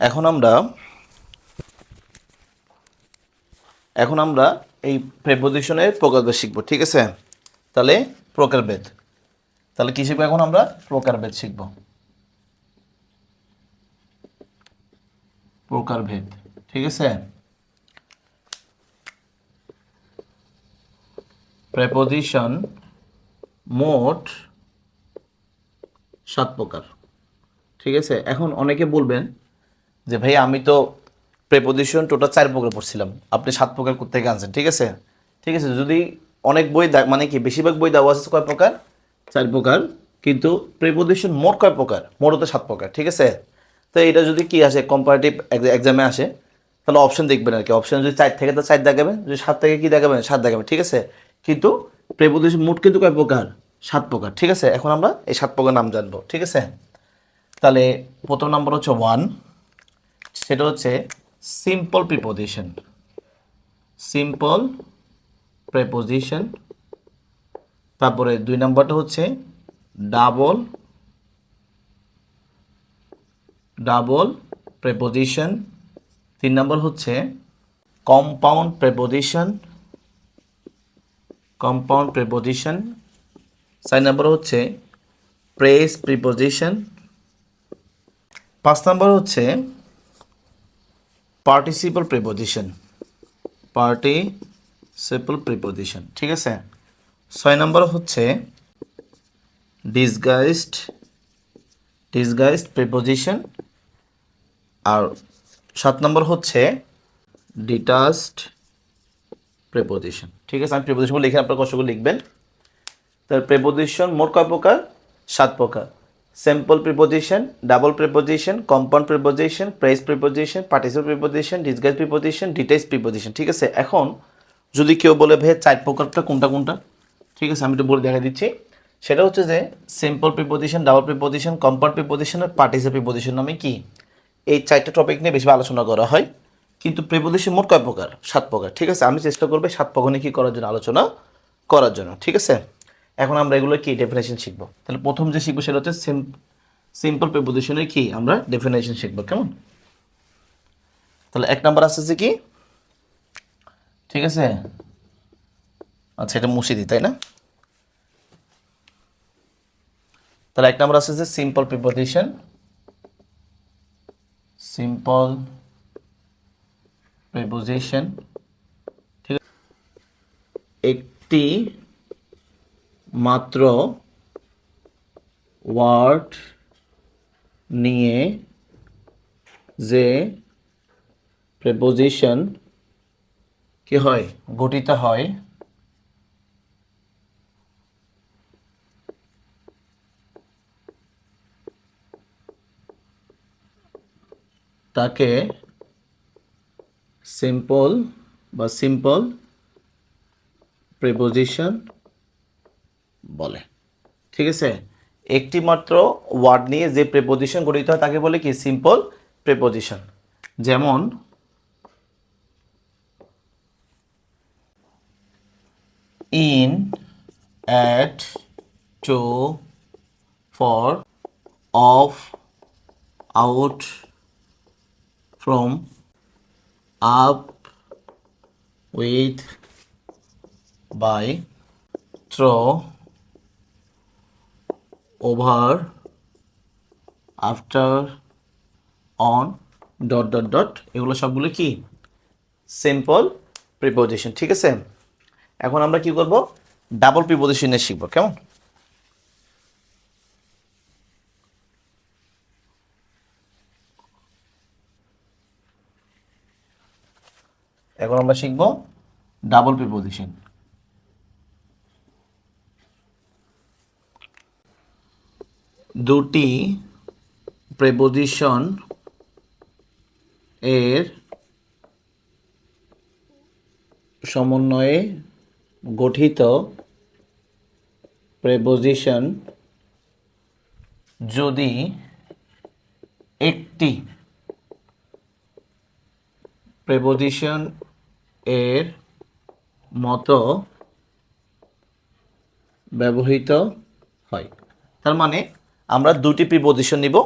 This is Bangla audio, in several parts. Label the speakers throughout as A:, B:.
A: এখন আমরা এই প্রেপোজিশনের প্রকারভেদ শিখব, ঠিক আছে? তাহলে প্রকারভেদ, তাহলে কি শিখবো এখন আমরা? প্রকারভেদ শিখব। প্রকারভেদ, ঠিক আছে? প্রেপোজিশন মোট 7 প্রকার, ঠিক আছে? এখন অনেকে বলবেন যে ভাই আমি তো প্রেপোজিশন টোটাল 4 প্রকার পড়ছিলাম, আপনি 7 প্রকার কোত্থেকে আনছেন? ঠিক আছে, ঠিক আছে, যদি অনেক বই মানে কি বেশিরভাগ বই দেওয়া আছে কয় প্রকার? 4 প্রকার, কিন্তু প্রেপোজিশন মোট কয় প্রকার? মোট হতে 7 প্রকার, ঠিক আছে? তো এটা যদি কি আসে কম্পারেটিভ এক্সামে আসে, তাহলে অপশন দেখবেন আর কি, অপশন যদি 4 থেকে তো 4 দেখাবেন, যদি 7 থেকে কি দেখাবেন? 7 দেখাবেন, ঠিক আছে? কিন্তু প্রেপোজিশন মোট কিন্তু কয় প্রকার? 7 প্রকার, ঠিক আছে? এখন আমরা এই 7 প্রকার নাম জানবো, ঠিক আছে? তাহলে প্রথম নাম্বার হচ্ছে 1, সেটা হচ্ছে সিম্পল প্রিপোজিশন। Simple preposition. তারপরে 2 নাম্বারটা হচ্ছে ডাবল প্রিপোজিশন। 3 নাম্বার হচ্ছে কম্পাউন্ড প্রিপোজিশন। 4 নাম্বার হচ্ছে প্রেস প্রিপোজিশন। 5 নাম্বার হচ্ছে পার্টিসিপল প্রিপোজিশন। ঠিক আছে? 6 নাম্বার হচ্ছে ডিসগাইজড প্রিপোজিশন। আর 7 নাম্বার হচ্ছে ডিটাচড প্রিপোজিশন, ঠিক আছে? আমি প্রিপোজিশনগুলো লিখে আপনার কষ্টগুলো লিখবেন। তার প্রিপোজিশন মোট কয় প্রকার? 7 প্রকার। Simple preposition, double preposition, compound preposition, press preposition, participle preposition, disguise preposition, details preposition, ঠিক আছে? এখন যদি কেউ বলে ভাই 4 প্রকারটা কোনটা কোনটা, ঠিক আছে, আমি একটু বলে দেখা দিচ্ছি। সেটা হচ্ছে যে simple preposition, double preposition, compound preposition আর পার্টিসিপল প্রিপোজিশন নামে কি এই 4টা টপিক নিয়ে বেশি আলোচনা করা হয়। কিন্তু প্রিপোজিশন মোট কয় প্রকার? 7 প্রকার, ঠিক আছে? আমি চেষ্টা করবো 7 প্রকার নিয়ে কী করার জন্য আলোচনা করার জন্য, ঠিক আছে? এখন আমরা এগুলো কি ডেফিনেশন শিখবো। তাহলে প্রথম যে শিখবো সেটা হচ্ছে সিম্পল প্রিপোজিশনের কি আমরা ডেফিনেশন শিখবো, কেমন? তাহলে 1 নাম্বার আসছে কি, ঠিক আছে? আচ্ছা, এটা মুছে দিই, তাই না? তাহলে 1 নাম্বার আসছে সিম্পল প্রিপোজিশন। সিম্পল প্রিপোজিশন, ঠিক আছে? একটি মাত্র ওয়ার্ড নিয়ে যে প্রিপোজিশন কি হয়? গঠিত হয় তাকে সিম্পল প্রিপোজিশন বলে, ঠিক আছে? একটি মাত্র ওয়ার্ড নিয়ে যে প্রিপোজিশন গঠিত হয় তাকে বলে কি? Simple preposition. যেমন in, at, to, for, of, out, from, up, with, by, through, over, after, on, dot dot dot, এগুলো সবগুলো কি? সিম্পল প্রিপোজিশন, ঠিক আছে? এখন আমরা কি করব? ডাবল প্রিপোজিশনে শিখব, কেমন? এখন আমরা শিখব ডাবল প্রিপোজিশন। দুটি প্রিপোজিশন এর সমন্বয়ে গঠিত প্রিপোজিশন যদি একটি প্রিপোজিশন এর মতো ব্যবহৃত হয়। তার মানে আমরা দুটি প্রিপোজিশন নিব,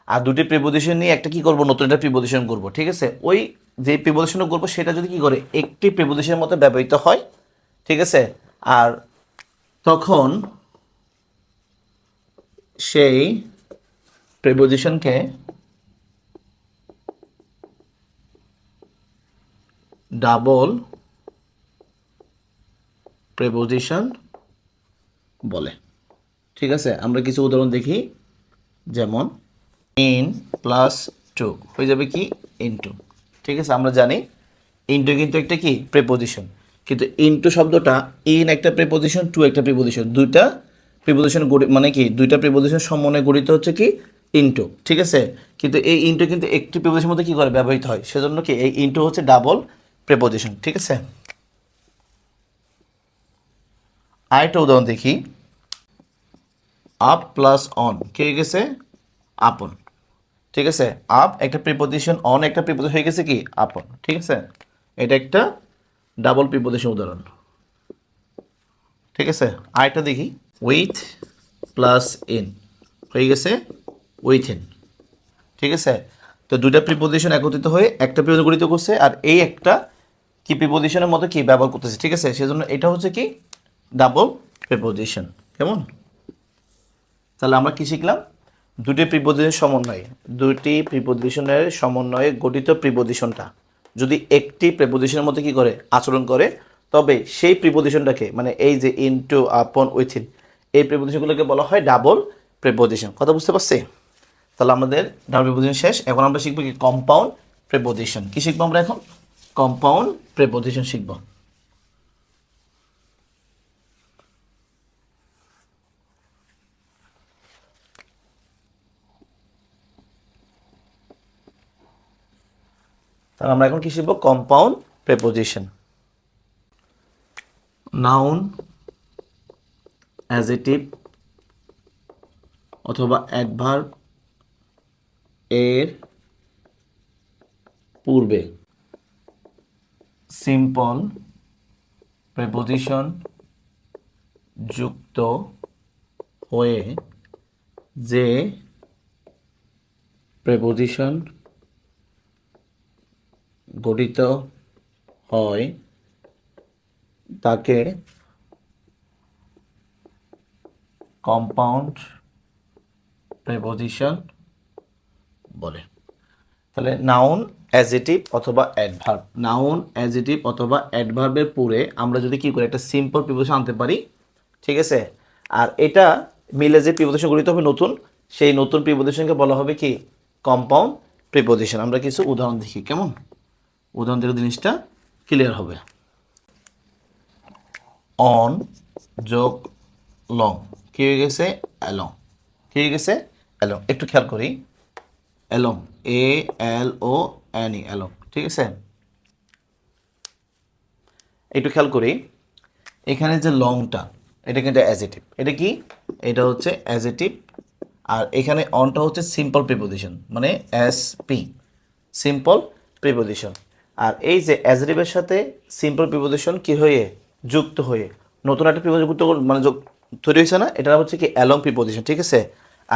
A: আর দুটি প্রিপোজিশন নিয়ে একটা কি করব, নতুন একটা প্রিপোজিশন করব, ঠিক আছে। ওই যে প্রিপোজিশন করব সেটা যদি কি করে একটি প্রিপোজিশনের মতো ব্যবহৃত হয়, ঠিক আছে, আর তখন সেই প্রিপোজিশনকে ডাবল প্রিপোজিশন বলে, ঠিক আছে। আমরা কিছু উদাহরণ দেখি, যেমন ইন প্লাস টু হয়ে যাবে কি ইনটু, ঠিক আছে। আমরা জানি ইনটু কিন্তু একটা কি প্রিপোজিশন, কিন্তু ইনটু শব্দটা ইন একটা প্রিপোজিশন, টু একটা প্রিপোজিশন, দুইটা প্রিপোজিশন মানে কি দুইটা প্রিপোজিশন সমন্বয়ে গঠিত হচ্ছে কি ইনটু, ঠিক আছে। কিন্তু এই ইনটু কিন্তু একটি প্রিপোজিশনের মধ্যে কি করে ব্যবহৃত হয়, সেজন্য কি এই ইনটু হচ্ছে ডাবল প্রিপোজিশন, ঠিক আছে। আরেকটা উদাহরণ দেখি, আপ প্লাস অন কি হয়ে গেছে আপন, ঠিক আছে। আপ একটা প্রিপোজিশন, অন একটা প্রিপোজিশন হয়ে গেছে কি আপন, ঠিক আছে। এটা একটা ডাবল প্রিপোজিশন উদাহরণ, ঠিক আছে। আরেকটা দেখি, উইথ প্লাস ইন হয়ে গেছে উইথিন, ঠিক আছে। তো দুইটা প্রিপোজিশন একত্রিত হয়ে একটা প্রিপোজিশন গঠিত করছে, আর এই একটা কি প্রিপোজিশনের মতো কি ব্যবহার করতেছে, ঠিক আছে। সেজন্য এটা হচ্ছে কি ডাবল প্রিপোজিশন, কেমন। তাহলে আমরা কি শিখলাম, দুটি প্রিপোজিশনের সমন্বয়ে, দুটি প্রিপোজিশনের সমন্বয়ে গঠিত প্রিপোজিশনটা যদি একটি প্রিপোজিশনের মধ্যে কি করে আচরণ করে, তবে সেই প্রিপোজিশনটাকে মানে এই যে ইনটু আপন উইথিন এই প্রিপোজিশনগুলোকে বলা হয় ডাবল প্রিপোজিশন। কথা বুঝতে পারছি? তাহলে আমাদের ডাবল প্রিপোজিশন শেষ। এখন আমরা শিখবো কি কম্পাউন্ড প্রিপোজিশন। কি শিখবো আমরা এখন? কম্পাউন্ড প্রিপোজিশন শিখবো। তাহলে আমরা এখন কি শিখবো? Compound preposition. নাউন, অ্যাডজেক্টিভ অথবা অ্যাডভার্ব এর পূর্বে সিম্পল প্রিপোজিশন যুক্ত হয়ে যে প্রিপোজিশন গঠিত হয় তাকে কম্পাউন্ড প্রিপোজিশন বলে। তাহলে নাউন, অ্যাডজেক্টিভ অথবা অ্যাডভার্ব, নাউন, অ্যাডজেক্টিভ অথবা অ্যাডভার্বের পরে আমরা যদি কি করি একটা সিম্পল প্রিপোজিশন আনতে পারি, ঠিক আছে। আর এটা মিলে যে প্রিপোজিশন গঠিত হবে নতুন, সেই নতুন প্রিপোজিশনকে বলা হবে কি কম্পাউন্ড প্রিপোজিশন। আমরা কিছু উদাহরণ দেখি, কেমন, উদাহরণ দিলে জিনিসটা ক্লিয়ার হবে। অন যোগ লং কি হয়ে গেছে অ্যালং, কি হয়ে গেছে অ্যালং। একটু খেয়াল করি, অ্যালং, ALON অ্যালং, ঠিক আছে। একটু খেয়াল করি, এখানে যে লংটা এটা কিন্তু অ্যাডজেক্টিভ, এটা কি এটা হচ্ছে অ্যাডজেক্টিভ, আর এখানে অনটা হচ্ছে সিম্পল প্রিপোজিশন মানে SP, সিম্পল প্রিপোজিশন। আর এই যে অ্যাডজেক্টিভের সাথে সিম্পল প্রিপোজিশন কি হয়ে যুক্ত হয়ে নতুন একটা প্রিপোজিশন মানে তৈরি হয়েছে না, এটা হচ্ছে কি অ্যালং প্রিপোজিশন, ঠিক আছে।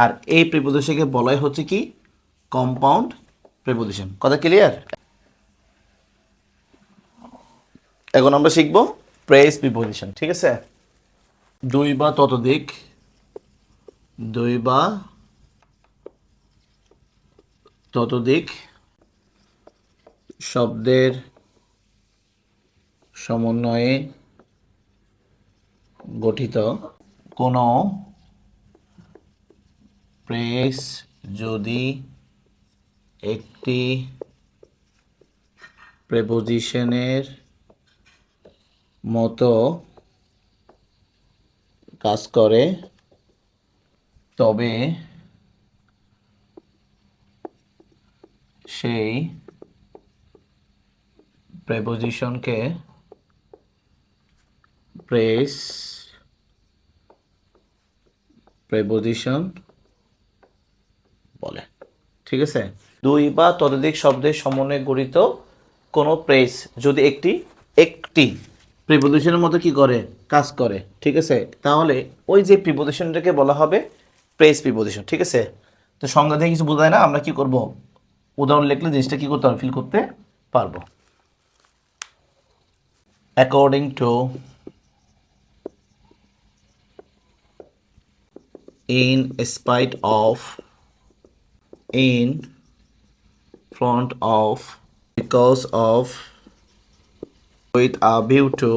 A: আর এই প্রিপোজিশনকে বলাই হচ্ছে কি কম্পাউন্ড প্রিপোজিশন। কথা ক্লিয়ার? এখন আমরা শিখব প্রেস প্রিপোজিশন, ঠিক আছে। দুই বা ততোধিক, দুই বা ততোধিক শব্দের সমন্বয়ে গঠিত কোনো প্রেস যদি একটি প্রিপোজিশনের মতো কাজ করে তবে সেই প্রিপোজিশনকে প্রেস প্রিপোজিশন বলে, ঠিক আছে। দুই বা ততোধিক শব্দের সমন্বয়ে গঠিত কোনো প্রেস যদি একটি একটি প্রিপোজিশনের মতো কি করে কাজ করে, ঠিক আছে, তাহলে ওই যে প্রিপোজিশনটাকে বলা হবে প্রেস প্রিপোজিশন, ঠিক আছে। তো সংজ্ঞা দিয়ে কিছু বোঝায় না, আমরা কি করব, উদাহরণ লিখলে জিনিসটা কি করতে পারবো, ফিল করতে পারবো। According to, in spite of, in front of, because of, with a view to,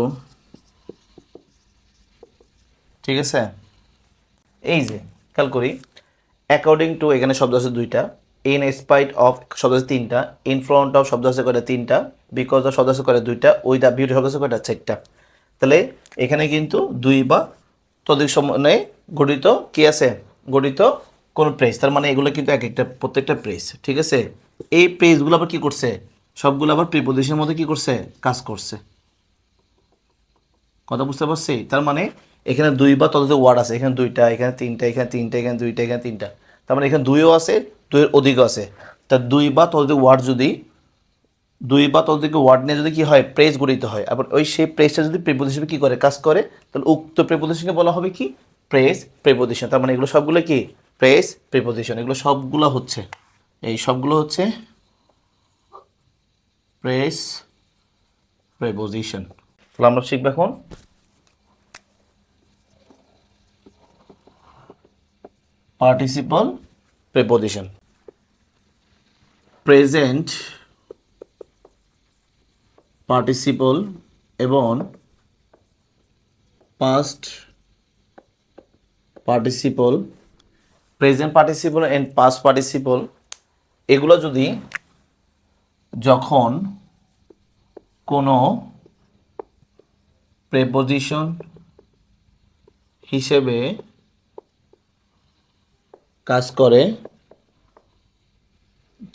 A: ঠিক আছে। এই যে খেয়াল করি, অ্যাকর্ডিং টু এখানে শব্দ আছে দুইটা, ইন স্পাইট অফ শব্দ আছে তিনটা, ইন ফ্রন্ট অফ শব্দ আছে কয়টা, তিনটা, বিকজ অফ শব্দ আছে কয়টা, দুইটা, উইথ আ ভিউ টু শব্দ আছে কয়টা, চারটা। তাহলে এখানে কিন্তু দুই বা ততোধিক সমন্বয়ে গঠিত কি আছে, গঠিত কোন প্রেস, তার মানে এগুলো কিন্তু এক একটা প্রত্যেকটা প্রেস, ঠিক আছে। এই প্রেসগুলো আবার কি করছে, সবগুলো আবার প্রিপোজিশনের মধ্যে কি করছে, কাজ করছে। কথা বুঝতে পারছি? তার মানে এখানে দুই বা ততোধিক ওয়ার্ড আছে, এখানে দুইটা, এখানে তিনটা, এখানে তিনটা, এখানে দুইটা, এখানে তিনটা, তার মানে এখানে দুইও আছে, দুইয়ের অধিকও আছে। তার দুই বা ততোধিক ওয়ার্ড যদি, দুই বা ততোধিক ওয়ার্ড নিয়ে যদি কি হয়, প্রেস গঠিত হয়, আবার ওই সেই প্রেসটা যদি প্রিপোজিশন কি করে, কাজ করে, তাহলে উক্ত প্রিপোজিশনকে বলা হবে কি, প্রেস প্রিপোজিশন। তার মানে এগুলো সবগুলো কি, প্রেস প্রিপোজিশন, এগুলো সবগুলো হচ্ছে, এই সবগুলো হচ্ছে প্রেস প্রিপোজিশন। তাহলে আমরা শিখব এখন পার্টিসিপল প্রিপোজিশন। প্রেজেন্ট পার্টিসিপল এবং past participle, present participle and past participle, এগুলো যদি যখন কোনো প্রিপোজিশন হিসেবে কাজ করে,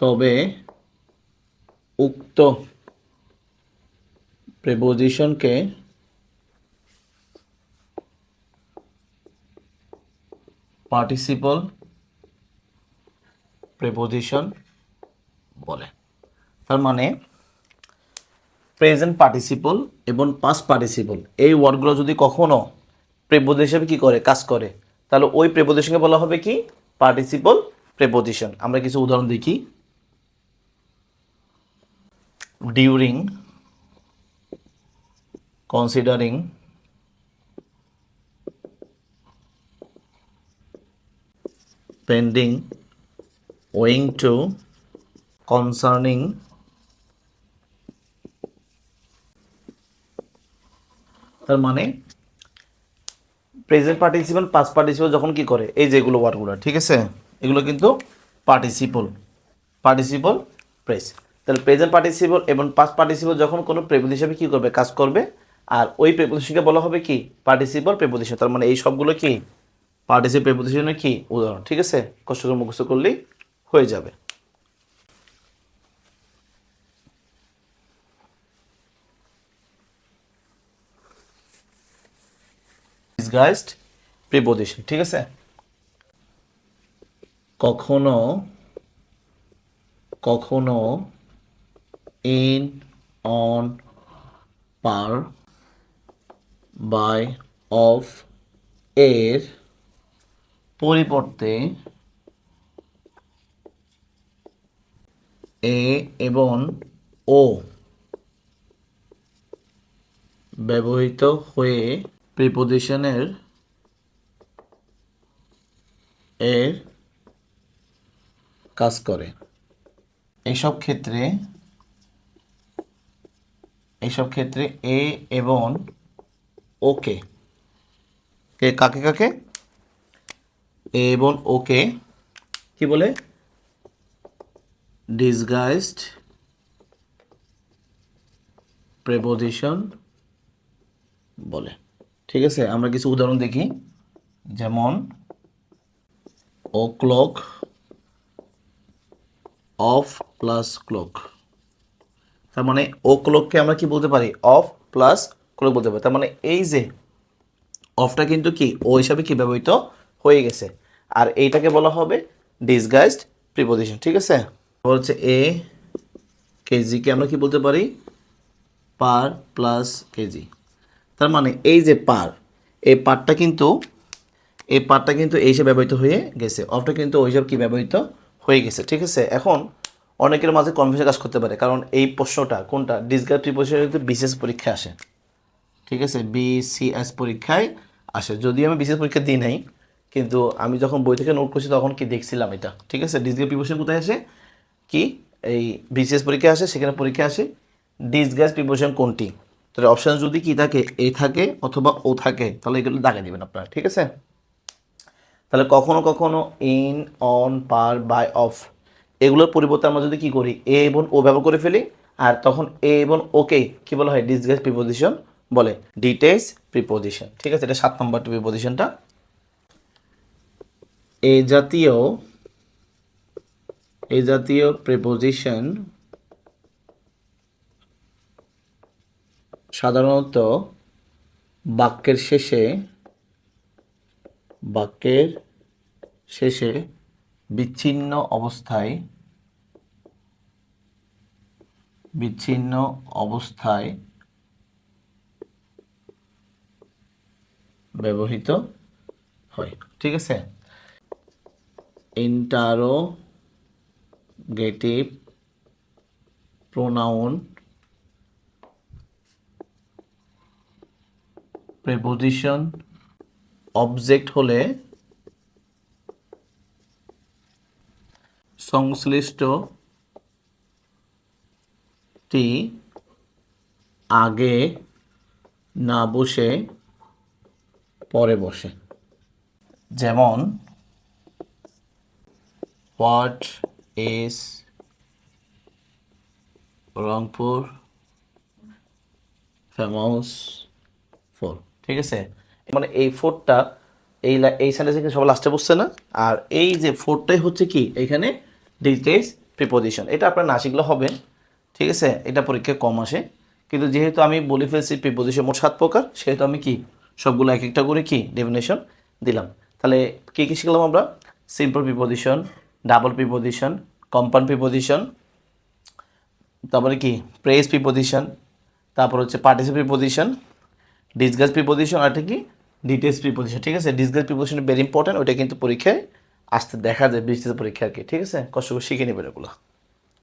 A: তবে উক্ত প্রিপোজিশনকে পার্টিসিপল প্রিপোজিশন বলে। তার মানে প্রেজেন্ট পার্টিসিপল এবং পাস্ট পার্টিসিপল এই ওয়ার্ডগুলো যদি কখনো প্রিপোজিশন হিসেবে কি করে, কাজ করে, তাহলে ওই প্রিপোজিশনকে বলা হবে কি, পার্টিসিপল প্রিপোজিশন। আমরা কিছু উদাহরণ দেখি। During, considering, pending, owing to, concerning, তার মানে প্রেজেন্ট পার্টিসিপল পাস্ট পার্টিসিপল যখন কি করে, এই যেগুলো ওয়ার্ডগুলো, ঠিক আছে, এগুলো কিন্তু পার্টিসিপল, পার্টিসিপল প্রেস। তাহলে প্রেজেন্ট পার্টিসিপল এবং পাস্ট পার্টিসিপল যখন কোনো প্রিপোজিশন হিসেবে কি করবে, কাজ করবে, আর ওই প্রিপোজিশনকে বলা হবে কি, পার্টিসিপল প্রিপোজিশন। তার মানে এই সবগুলো কি পার্টিসিপল প্রিপোজিশনের কি উদাহরণ, ঠিক আছে, কষ্ট করে মুখস্থ করলেই হয়ে যাবে। ডিসগাইজড প্রিপোজিশন, ঠিক আছে। কখনো কখনো, in, on, per, by, of এর পরিবর্তে এ এবং ও ব্যবহৃত হয়ে প্রিপোজিশনের এর কাজ করে। এইসব ক্ষেত্রে এ এবং ওকে, কাকে কাকে, এ এবং ওকে কি বলে, ডিসগাইজড প্রিপোজিশন বলে, ঠিক আছে। আমরা কিছু উদাহরণ দেখি, যেমন ও ক্লক, অফ প্লাস ক্লক। তার মানে ও ক্লককে আমরা কি বলতে পারি, অফ প্লাস ক্লক বলতে পারি। তার মানে এই যে অফটা কিন্তু কি ও হিসাবে কি ব্যবহৃত হয়ে গেছে, আর এইটাকে বলা হবে ডিসগাইজড প্রিপোজিশন, ঠিক আছে। হচ্ছে এ কেজিকে আমরা কি বলতে পারি, পার প্লাস কেজি। তার মানে এই যে পার, এই পারটা কিন্তু এই পার্টটা কিন্তু এই হিসেবে ব্যবহৃত হয়ে গেছে, অফটা কিন্তু ওই হিসাবে কি ব্যবহৃত হয়ে গেছে। ঠিক আছে, এখন অনেকের মাঝে কনফিউশন কাজ করতে পারে, কারণ এই প্রশ্নটা কোনটা ডিসগাস্ট প্রিপোজিশন কিন্তু বিসিএস পরীক্ষায় আসে। ঠিক আছে, বিসিএস পরীক্ষায় আসে, যদিও আমি বিসিএস পরীক্ষা দিই নাই, কিন্তু আমি যখন বই থেকে নোট করছি তখন কি দেখছিলাম এটা। ঠিক আছে, ডিসগাস্ট প্রিপোজিশন কোথায় আসে, কি এই বিসিএস পরীক্ষা আসে, সেখানে পরীক্ষা আসে ডিসগাস্ট প্রিপোজিশন কোনটি। তাহলে অপশান যদি কি থাকে, এ থাকে অথবা ও থাকে, তাহলে এগুলো দাগে দিবেন আপনারা। ঠিক আছে, তাহলে কখনো কখনো in, on, per, by, of এগুলোর পরিবর্তে আমরা যদি কি করি, এ এবং ও ব্যবহার করে ফেলি, আর তখন এ এবং ওকে কি বলা হয়, ডিসগাস্ট প্রিপোজিশন বলে, ডিটেলস প্রিপোজিশন। ঠিক আছে, এটা 7 নম্বর প্রিপোজিশনটা। এ জাতীয় প্রিপোজিশন সাধারণত বাক্যের শেষে বিচ্ছিন্ন অবস্থায় ব্যবহৃত হয়। ঠিক আছে, ইন্টারোগেটিভ প্রোনাউন প্রিপোজিশন অবজেক্ট হলে সংশ্লিষ্টটি আগে না বসে পরে বসে। যেমন what is Rangpur famous for. ঠিক আছে, মানে এই ফোরটা এই সেন্টেন্সে সব লাস্টে বসছে না, আর এই যে ফোরটাই হচ্ছে কি এখানে ডিটেলস প্রিপোজিশন। এটা আপনার না শিখলে হবে। ঠিক আছে, এটা পরীক্ষায় কম আসে, কিন্তু যেহেতু আমি বলে ফেলছি প্রিপোজিশন মোট 7 প্রকার, সেহেতু আমি কি সবগুলো এক একটা করে কি ডেফিনেশন দিলাম। তাহলে কী কী শিখলাম আমরা, simple preposition, double preposition, compound preposition, তারপরে কি প্রেস প্রিপোজিশন, তারপর হচ্ছে পার্টিসিপেট প্রিপোজিশন, ডিসগাস্ট প্রিপোজিশন, আর কি ডিটেলস প্রিপোজিশন। ঠিক আছে, ডিসগাস্ট প্রিপোজিশন ভেরি ইম্পর্টেন্ট, ওইটা কিন্তু পরীক্ষায় আসতে দেখা যায় বিশেষ পরীক্ষা আর কি। ঠিক আছে, কষ্ট করে শিখে নেবেন এগুলো।